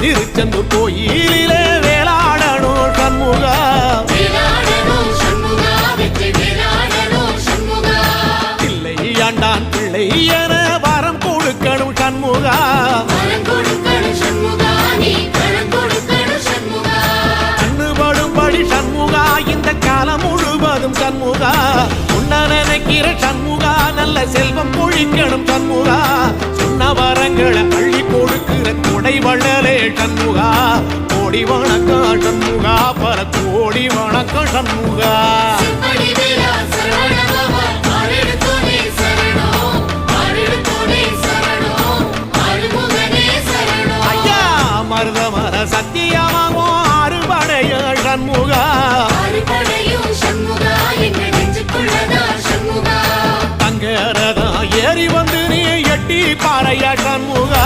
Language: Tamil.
திருச்செந்தூர் கோயிலிலே வேளாடணும் சண்முகா பிள்ளை ஆண்டான் பிள்ளை என வரம் கொடுக்கணும் சண்முகா கண்ணுபடும்படி சண்முகா இந்த காலம் முழுவதும் சண்முகா உன்ன நினைக்கிற சண்முகா நல்ல செல்வம் பொழிக்கணும் சண்முகா சொன்ன வரங்களை அள்ளி கொடுக்கிற கொடை வள்ளலே சண்முகா கோடி வணக்கம் சண்முகா பல கோடி வணக்கம் சண்முகா ஐயா மருதமர சத்தியமாகோ அறுபடைய சண்முகா தங்கரதா ஏறி வந்து நீ எட்டி பாறையா சண்முகா